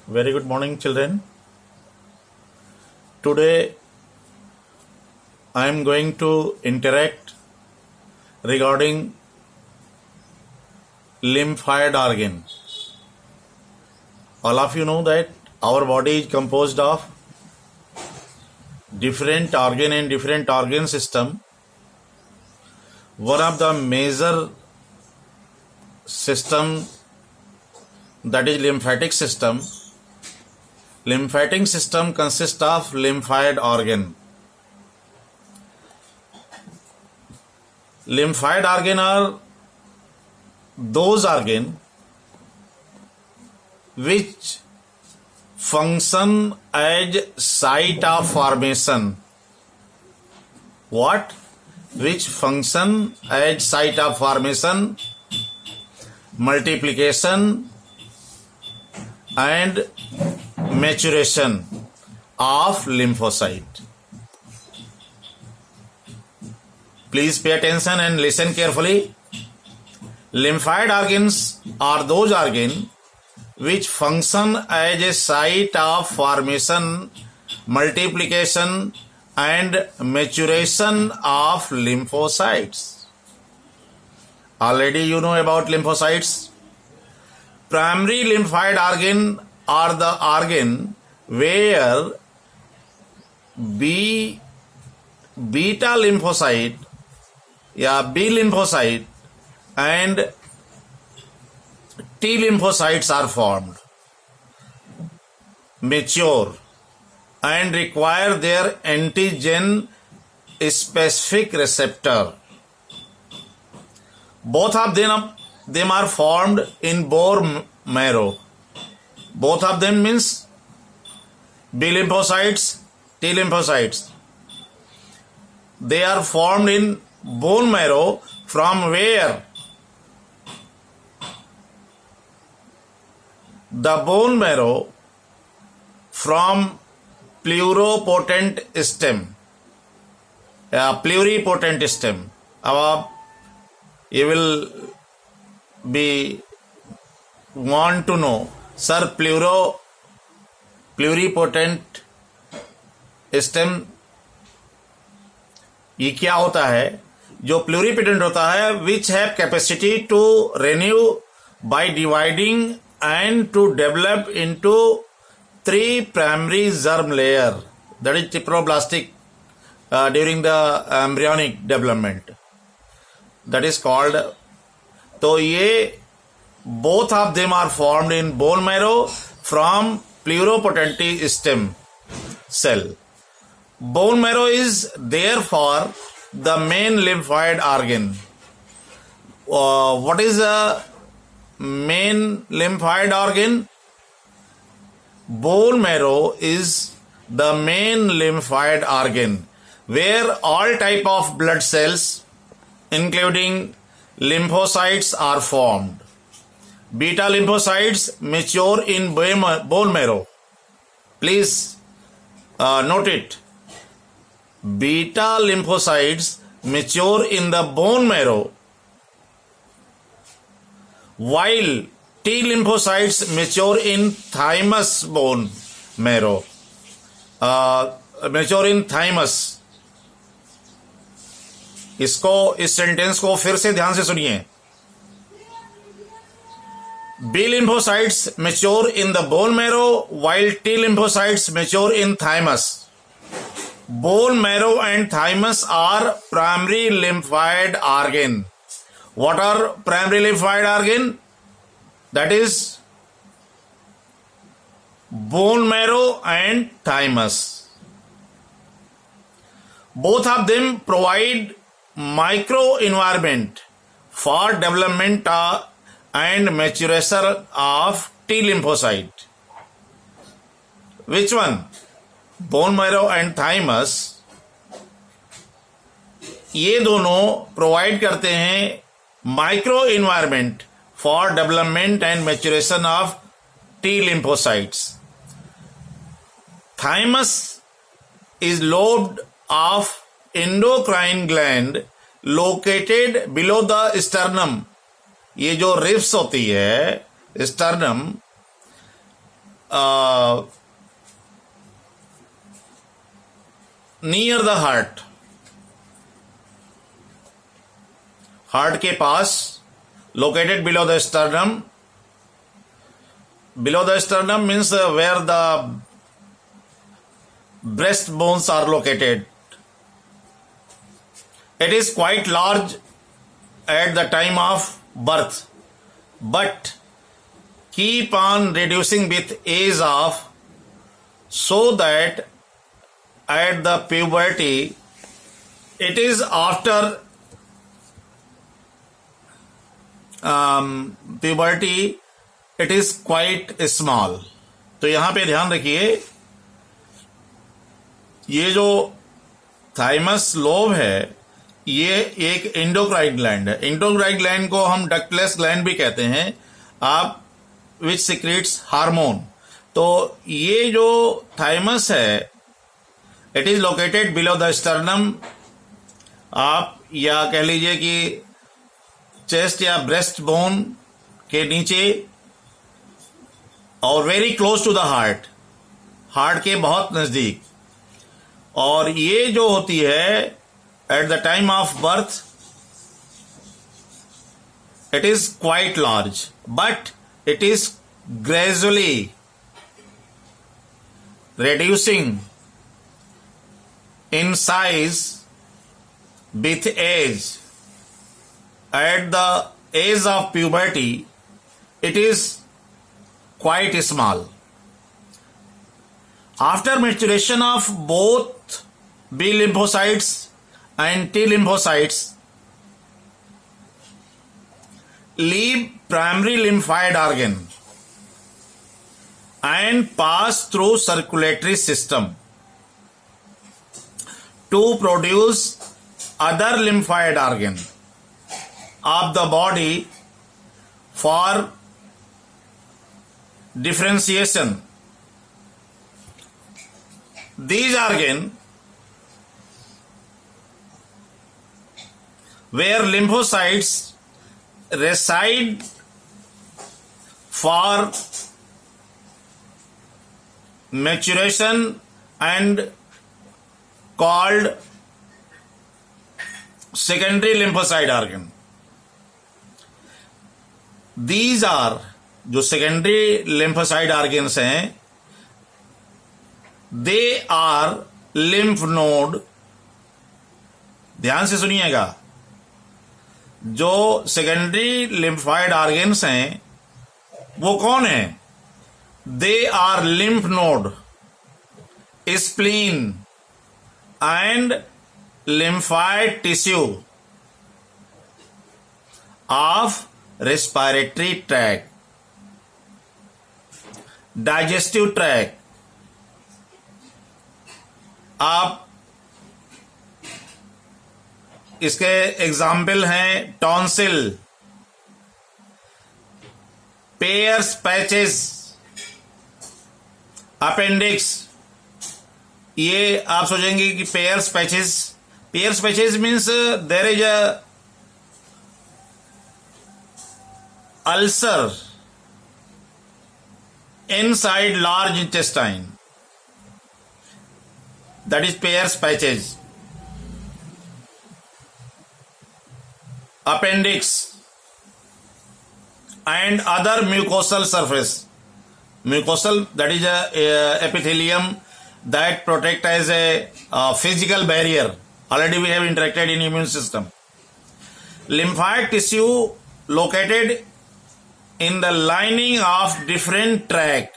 Very good morning, children. Today I am going to interact regarding lymphoid organ. All of you know that our body is composed of different organ and different organ system. One of the major system, that is lymphatic system. Lymphatic system consists of lymphoid organ. Lymphoid organ are those organ which function as site of formation. What? Which function as site of formation, multiplication and maturation of lymphocyte. Please pay attention and listen carefully. Lymphoid organs are those organs which function as a site of formation, multiplication and maturation of lymphocytes. Already you know about lymphocytes. Primary lymphoid organ are the organ where beta lymphocyte B lymphocyte and T lymphocytes are formed, mature and require their antigen specific receptor. Both of them are formed in bone marrow. Both of them means B lymphocytes, T lymphocytes. They are formed in bone marrow from where? The bone marrow from pluripotent stem. Pluripotent stem. अब you will be want to know, sir, pluripotent stem ये क्या होता है? जो pluripotent होता है, which have capacity to renew by dividing and to develop into 3 primary germ layer, that is triploblastic during the embryonic development, that is called. तो ये both of them are formed in bone marrow from pluripotent stem cell. Bone marrow is therefore the main lymphoid organ. What is the main lymphoid organ? Bone marrow is the main lymphoid organ where all type of blood cells including lymphocytes are formed. Beta lymphocytes mature in bone marrow. Please note it. Beta lymphocytes mature in the bone marrow while T lymphocytes mature in thymus bone marrow. Mature in thymus. इस sentence को फिर से ध्यान से सुनिए. B lymphocytes mature in the bone marrow while T lymphocytes mature in thymus. Bone marrow and thymus are primary lymphoid organ. What are primary lymphoid organ? That is bone marrow and thymus. Both of them provide microenvironment for development and maturation of T lymphocyte. Which one? Bone marrow and thymus, ये दोनों provide करते हैं micro environment for development and maturation of T lymphocytes. Thymus is lobed of endocrine gland located below the sternum. ये जो ribs होती है sternum, near the heart, heart के पास, located below the sternum. Below the sternum means where the breast bones are located. It is quite large at the time of birth, but keep on reducing with age of, so that at the puberty, it is after puberty, it is quite small. तो यहाँ पे ध्यान रखिए, ये जो thymus lobe है ये एक एंडोक्राइन ग्लैंड है. एंडोक्राइन ग्लैंड को हम डक्टलेस ग्लैंड भी कहते हैं, आप विच सिक्रेट्स हार्मोन. तो ये जो थाइमस है it is located below the sternum, आप या कह लीजिए कि चेस्ट या ब्रेस्ट बोन के नीचे, और very close to the heart, heart के बहुत नजदीक. और ये जो होती है at the time of birth, it is quite large, but it is gradually reducing in size with age. At the age of puberty, it is quite small. After maturation of both B lymphocytes and T lymphocytes, leave primary lymphoid organ and pass through circulatory system to produce other lymphoid organ of the body for differentiation. These organ where lymphocytes reside for maturation and called secondary lymphocyte organ. These are जो secondary lymphocyte organs हैं, they are lymph node. ध्यान से सुनिएगा, जो secondary lymphoid organs हैं वो कौन है? They are lymph node, spleen and lymphoid tissue of respiratory tract, digestive tract. आप इसके एग्जाम्पल हैं टॉन्सिल, पेयर्स पैचेस, अपेंडिक्स. ये आप सोचेंगे कि Peyer's patches means there is a ulcer inside large intestine, that is Peyer's patches. appendix and other mucosal surface. Mucosal, that is a epithelium that protect as a physical barrier. Already we have interacted in immune system. Lymphoid tissue located in the lining of different tract.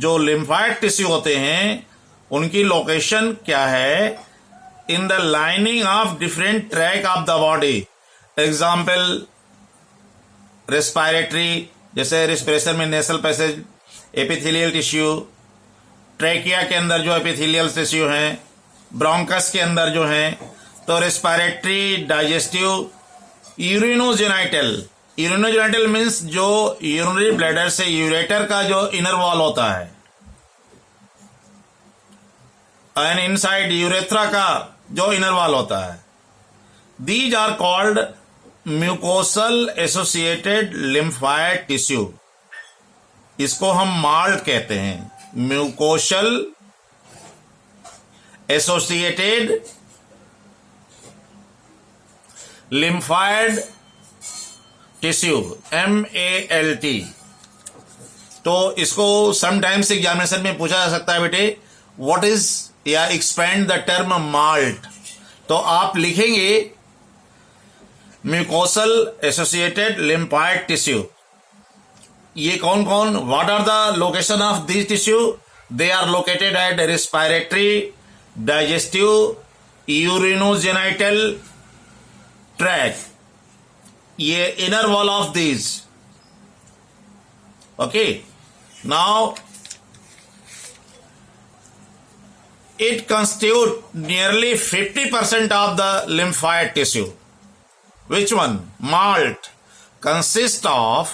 जो lymphoid tissue होते हैं उनकी location क्या है? in the lining of different tract of the body. Example, respiratory, जैसे respiration में nasal passage, epithelial tissue, trachea के अंदर जो epithelial tissue हैं, bronchus के अंदर जो हैं, तो respiratory, digestive, urinogenital. Urinogenital means जो urinary bladder से ureter का जो inner wall होता है, and inside urethra का जो इनर वॉल होता है. These are called mucosal associated lymphoid tissue. इसको हम माल्ट कहते हैं, mucosal associated lymphoid tissue, MALT। तो इसको समटाइम्स एग्जामिनेशन में पूछा जा सकता है बेटे, व्हाट इज या एक्सपेंड द टर्म माल्ट। तो आप लिखेंगे म्यूकोसल एसोसिएटेड लिम्फाइड टिश्यू। ये कौन कौन, what are the location of this tissue? They are located at respiratory, digestive, urinogenital tract, ये inner wall of these. Okay, now it constitutes nearly 50% of the lymphoid tissue. Which one? Malt consists of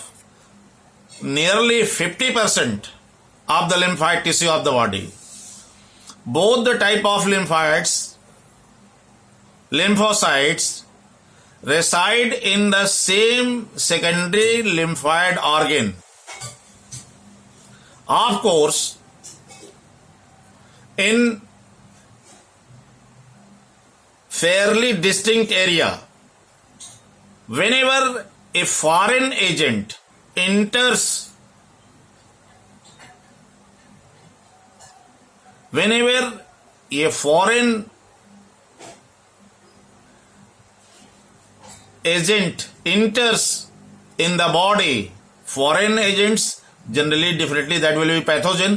nearly 50% of the lymphoid tissue of the body. Both the type of lymphocytes reside in the same secondary lymphoid organ. Of course, in fairly distinct area, whenever a foreign agent enters, whenever a foreign agent enters in the body, foreign agents generally definitely that will be pathogen,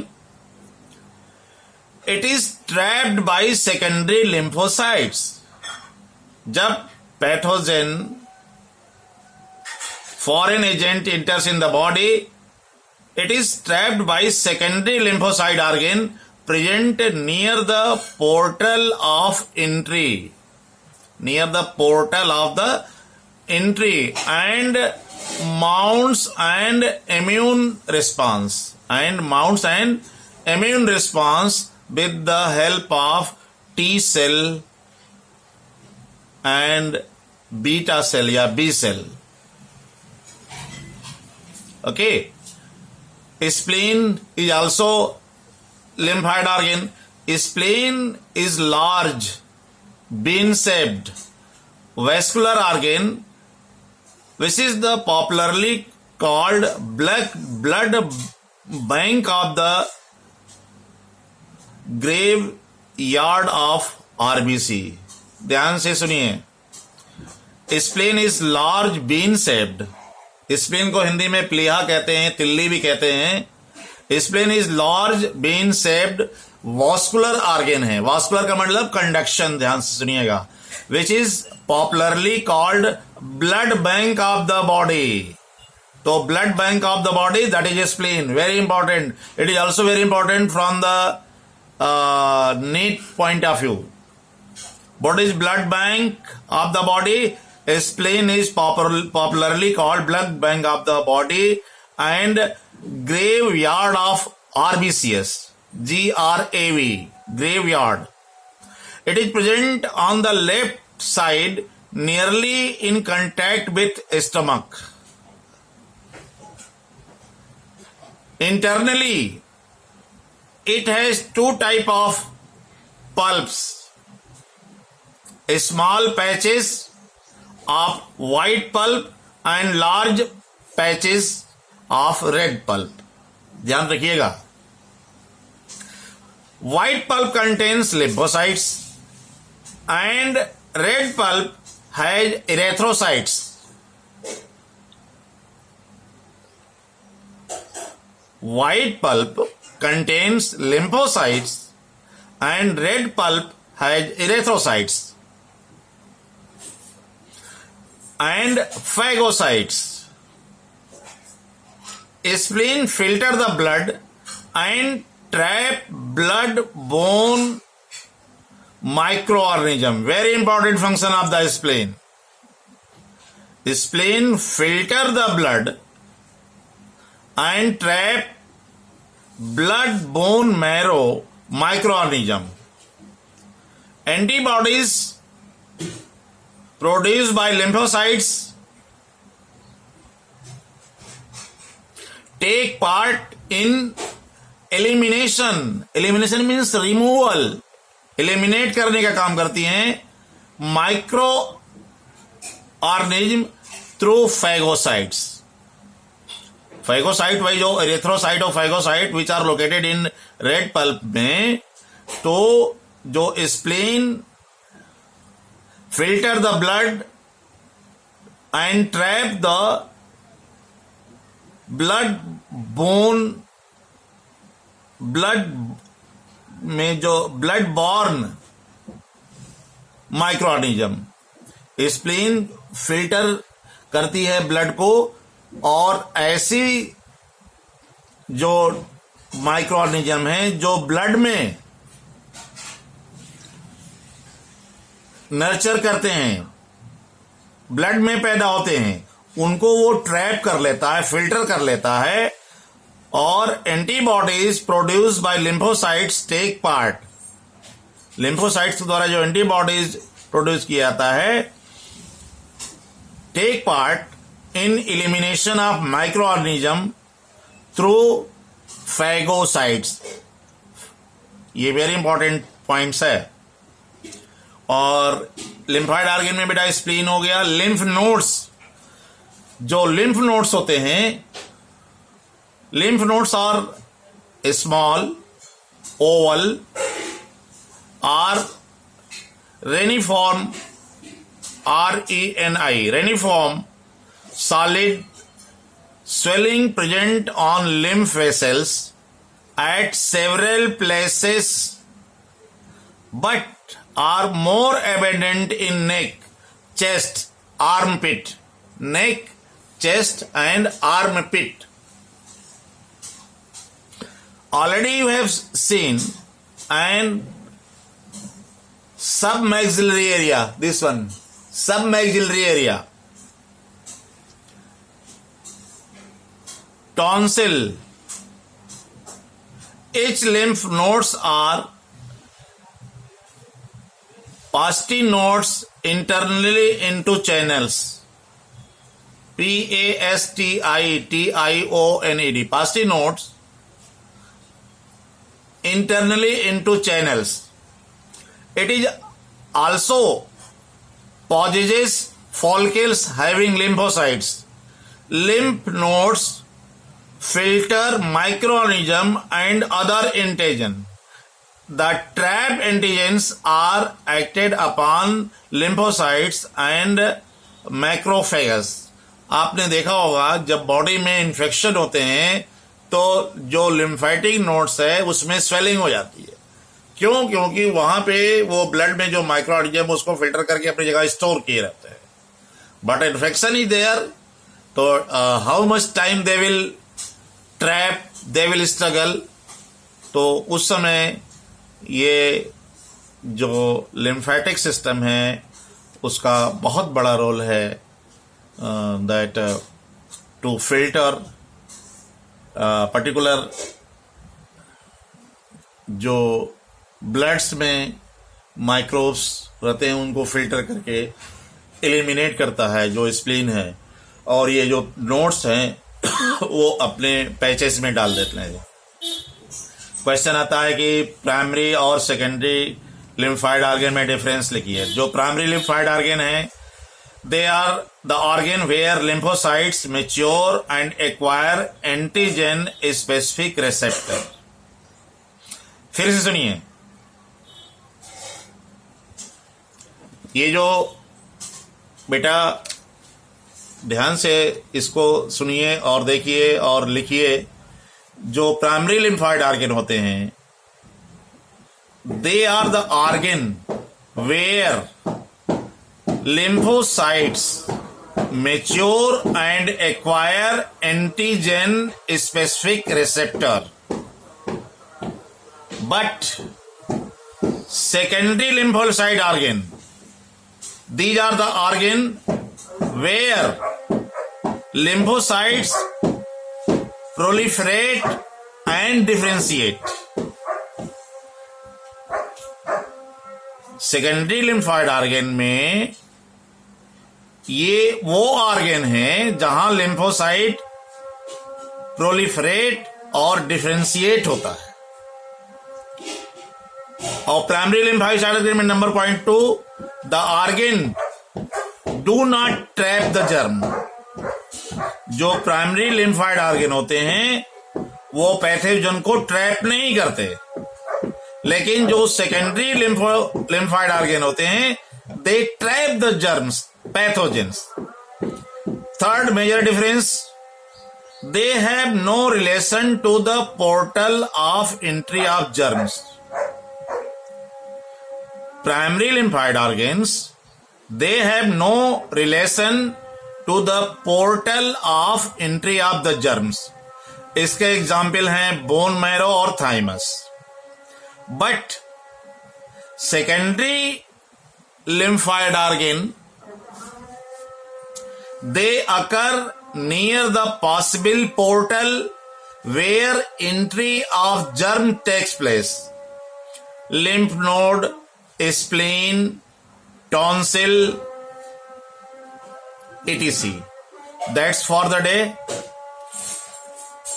it is trapped by secondary lymphocytes. जब pathogen foreign agent enters in the body, it is trapped by secondary lymphocyte organ present near the portal of entry, near the portal of the entry, and mounts an immune response, with the help of T cell and beta cell या B cell. Okay, spleen is also lymphoid organ. Spleen is large bean shaped vascular organ which is the popularly called blood bank of the graveyard of RBC. ध्यान से सुनिए, spleen is large bean shaped, spleen को हिंदी में प्लीहा कहते हैं, तिल्ली भी कहते हैं। Spleen is large bean shaped vascular organ है, वॉस्कुलर का मतलब कंडक्शन, ध्यान से सुनिएगा, which is popularly called blood bank of the body. तो blood bank of the body that is spleen, very important. It is also very important from the NEET point of view. What is blood bank of the body? A spleen is popularly called blood bank of the body and graveyard of RBCS, GRAV, graveyard. It is present on the left side nearly in contact with stomach. Internally, it has two type of pulps. Small patches of white pulp and large patches of red pulp. ध्यान रखिएगा, white pulp contains lymphocytes and red pulp has erythrocytes. White pulp contains lymphocytes and red pulp has erythrocytes and phagocytes. Spleen filter the blood and trap blood-borne microorganism. Very important function of the spleen. Spleen filter the blood and trap blood-borne marrow microorganism. Antibodies produced by lymphocytes take part in elimination means removal, eliminate करने का काम करती हैं microorganism through phagocytes. Phagocyte वही जो erythrocyte और phagocyte which are located in red pulp में, तो जो spleen filter the blood and trap the blood में जो blood borne microorganism, spleen filter करती है ब्लड को, और ऐसी जो माइक्रो ऑर्गेनिज्म है जो ब्लड में नर्चर करते हैं, ब्लड में पैदा होते हैं, उनको वो ट्रैप कर लेता है, फिल्टर कर लेता है, और antibodies produce by lymphocytes take part. Lymphocytes द्वारा जो एंटीबॉडीज प्रोड्यूस किया जाता है, take part in elimination of microorganism through phagocytes. ये वेरी इंपॉर्टेंट पॉइंट्स है। और लिम्फाइड ऑर्गन में बेटा स्प्लीन हो गया। लिम्फ नोड्स, जो लिम्फ नोड्स होते हैं, lymph nodes are small oval or reniform, RENI, reniform solid swelling present on lymph vessels at several places, but are more abundant in neck, chest, armpit, neck, chest and armpit. Already you have seen and submaxillary area, this one, submaxillary area, tonsil. Each lymph nodes are pasty nodes internally into channels. PASTITIONED, pasty nodes internally into channels. It is also possesses follicles having lymphocytes. Lymph nodes filter microorganism and other antigen. The trap antigens are acted upon lymphocytes and macrophages. आपने देखा होगा जब body में infection होते हैं तो जो lymphatic nodes है उसमें स्वेलिंग हो जाती है। क्यों? क्योंकि वहां पे वो ब्लड में जो माइक्रो ऑर्गेनिज्म उसको फिल्टर करके अपनी जगह स्टोर किए रहते हैं। बट इन्फेक्शन इज देयर, तो how much time they will trap, they will struggle. तो उस समय ये जो लिम्फेटिक सिस्टम है उसका बहुत बड़ा रोल है, दैट टू फिल्टर पर्टिकुलर जो ब्लड्स में माइक्रोब्स रहते हैं उनको फिल्टर करके एलिमिनेट करता है जो स्प्लीन है, और ये जो नोड्स हैं वो अपने पैचेस में डाल देते हैं। क्वेश्चन आता है कि प्राइमरी और सेकेंडरी लिम्फाइड ऑर्गन में डिफरेंस लिखिए। जो प्राइमरी लिम्फाइड ऑर्गन है, they are the organ where lymphocytes mature and acquire antigen specific receptor. फिर से सुनिए, ये जो बेटा ध्यान से इसको सुनिए और देखिए और लिखिए। जो प्राइमरी लिम्फाइड ऑर्गन होते हैं, they are the organ where lymphocytes mature and acquire antigen specific receptor. But secondary lymphocyte organ, these are the organ where lymphocytes proliferate and differentiate. Secondary lymphoid organ में ये वो organ है जहां lymphocyte proliferate और differentiate होता है। और primary lymphoid organ में number point 2, the organ do not trap the germ. जो प्राइमरी लिम्फोइड ऑर्गन होते हैं वो पैथोजन को ट्रैप नहीं करते, लेकिन जो सेकेंडरी लिम्फोइड ऑर्गन होते हैं they trap the germs, pathogens. Third major difference, they have no relation to the portal of entry of germs. Primary lymphoid organs, they have no relation to the portal of entry of the germs. इसके example हैं bone marrow और thymus. But secondary lymphoid organ, they occur near the possible portal where entry of germ takes place. Lymph node, spleen, tonsil, etc. That's for the day.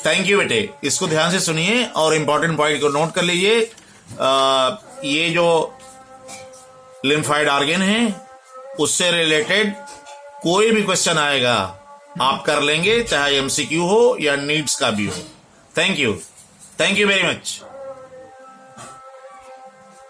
Thank you बेटे। इसको ध्यान से सुनिए और important point को note कर लीजिए। ये जो लिम्फोइड ऑर्गन है उससे रिलेटेड कोई भी क्वेश्चन आएगा आप कर लेंगे, चाहे एमसीक्यू हो या नीड्स का भी हो। Thank you very much.